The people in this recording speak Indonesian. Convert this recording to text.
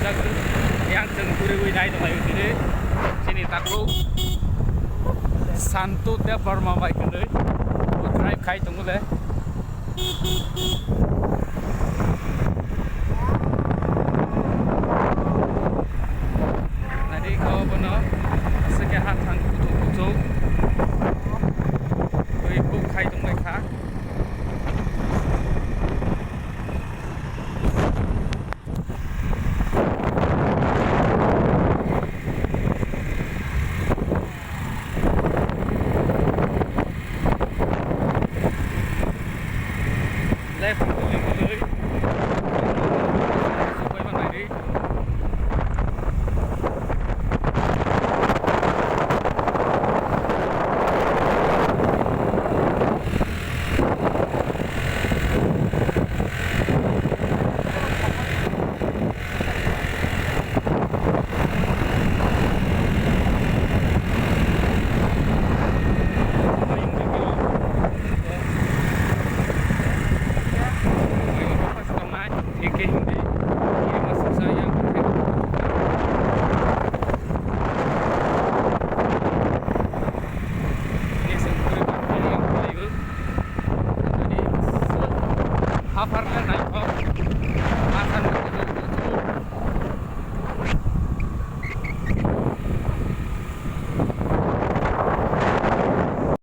yang cengkuri naik dong ayo ini sini takut santu dia Burma baik ini drive kai tunggu deh nanti kau benar sekian kutu ibu kai tunggu mereka left dulu supaya mana ini Hafarnya